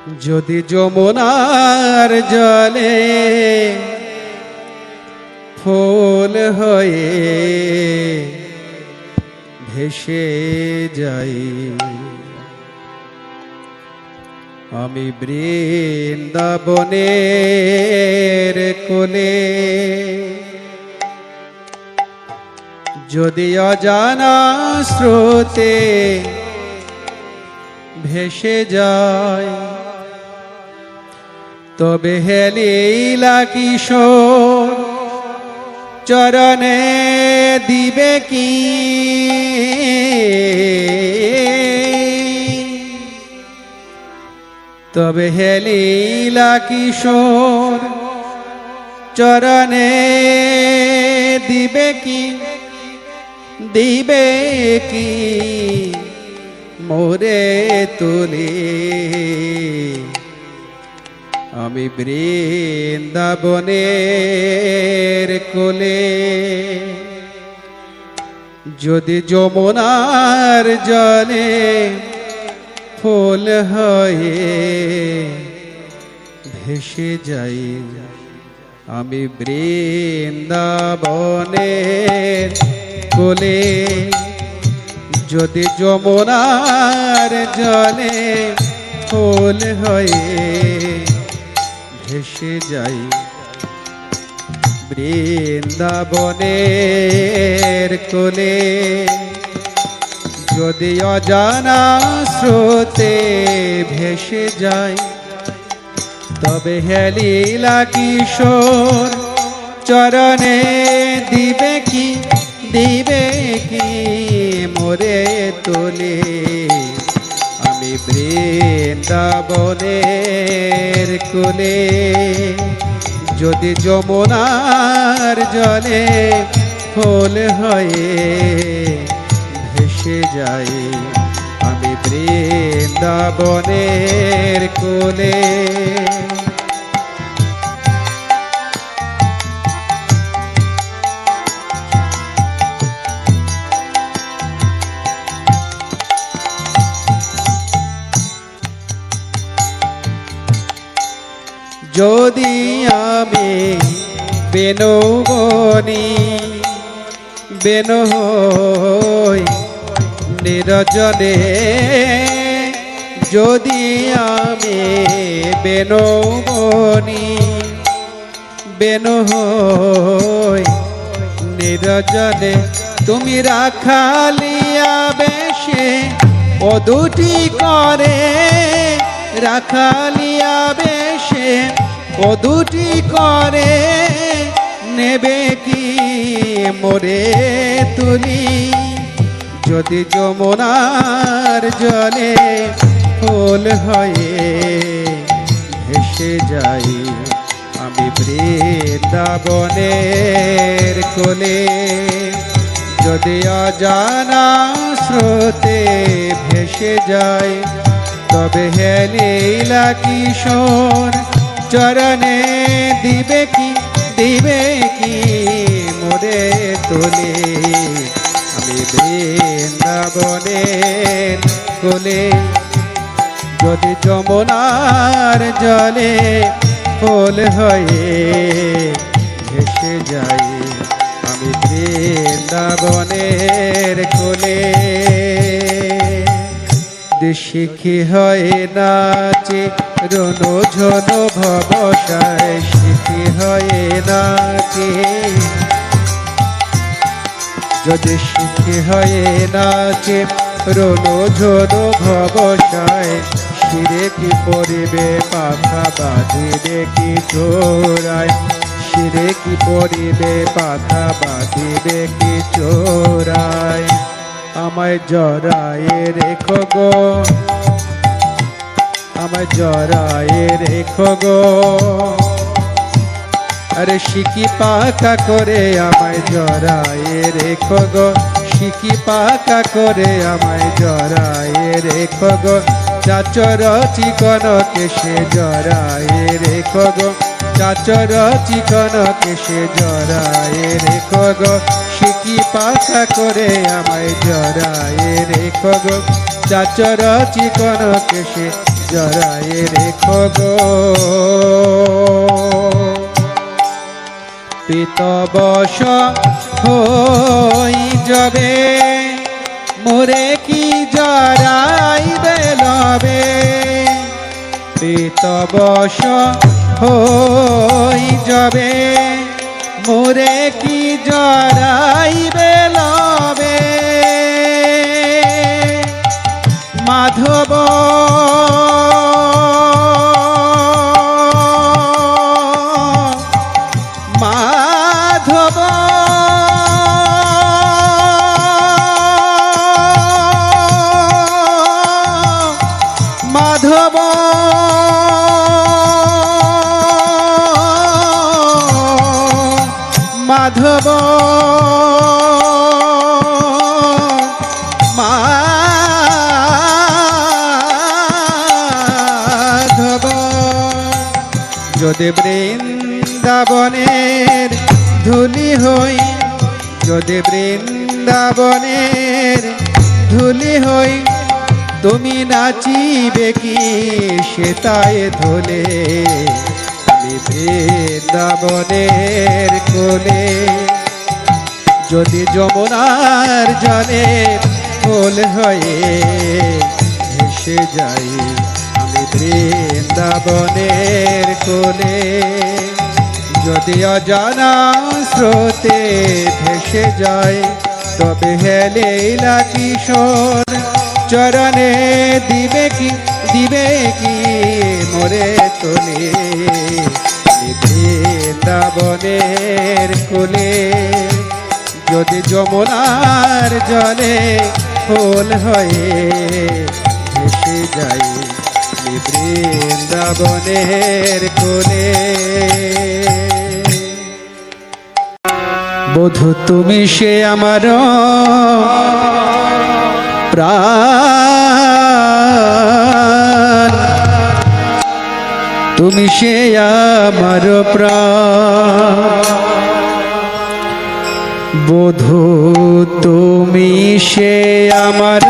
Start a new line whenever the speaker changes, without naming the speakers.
যদি যমুনার জলে ফুল হয়ে ভেসে যাই, আমি বৃন্দাবনের কোলে যদি অজানা স্রোতে ভেসে যায়, তবে হে লীলা কিশোর চরণে দিবে কি তবে হে লীলা কিশোর চরণে দিবে কি মোরে তুলে, আমি বৃন্দাবনের কোলে যদি যমুনার জলে ফুল হয়ে ভেসে যাই, আমি বৃন্দাবনের কোলে যদি যমুনার জলে ফুল হয়ে ভেসে যাই, বৃন্দাবনের কোলে যদি অজানা স্রোতে ভেসে যায়, তবে হে লীলা কিশোর চরণে দিবে কি মোরে তোলে, আমি বৃন্দাবনের কোলে যদি যমুনার জলে ফুল হয়ে ভেসে যাই, আমি বৃন্দাবনের কোলে। যদি আমি বেনৌবনি বেনু হই নিরজনে, যদি আমি বেনৌবনি বেনু হই নিরজনে, তুমি রাখালিয়া বেশে ও দুটি করে, রাখালিয়া বেশে ও দুটি করে নেবে কি মোরে তুলি, যদি যমুনার জলে ফুল হয়ে ভেসে যাই, আমি বৃন্দাবনের কোলে যদি অজানা স্রোতে ভেসে যায়, তবে হে লীলা কিশোর চরণে দিবে কি মোরে তোলে, আমি বৃন্দাবনের কোলে যদি যমুনার জলে ফুল হয়ে ভেসে যাই, আমি বৃন্দাবনের কোলে শিখি হয়ে নাচে রনো ঝনো ভবসায়, শিখি হয়ে নাচে যদি শিখি হয়ে নাচে রনো ঝনো ভবসায়, শিরে কি পরিবে পাখা বাঁধিবে কি চোরায়, শিরে কি পরিবে পাখা বাঁধিবে কি চোরায়, আমায় জড়ায়ে রেখো গো, আমায় জড়ায়ে রেখো গো, আরে শিকি পাকা করে আমায় জড়ায়ে রেখো গো, শিকি পাকা করে আমায় জড়ায়ে রেখো গো, চাচর চিকন কেশে জড়ায়ে রেখো গো, চাচর চিকন কেশে জড়ায়ে রেখো গো, শিকি পাকা করে আমায় জড়ায়ে রেখো গো, চাচর চিকন কেশে জড়ায়ে রেখো গো। পিতবশ হই যাবে মোরে কি জড়াইবে লবে। পিতবশ হই যাবে মোরে কি জড়াইবে লবে। মাধব মাধব মাধব মাধব মাধব যদি বৃন্দাবনের ধুলি হই, যদি বৃন্দাবনের ধুলি হই, তুমি নাচিবে কি সেতায় ধুলে। আমি বৃন্দাবনের কোলে যদি যমুনার জলে ফুল হয়ে ভেসে যাই। আমি বৃন্দাবনের কোলে যদি অজানা স্রোতে ভেসে যায়, তবে হে লীলা কিশোর চরণে দিবে কি মোরে তোলে। বৃন্দাবনের কোলে যদি যমুনার জলে ফুল হয়ে ভেসে যাই। বৃন্দাবনের কোলে বধূ তুমি সে আমার প্রাণ, তুমি সে আমার প্রাণ। বধূ তুমি সে আমার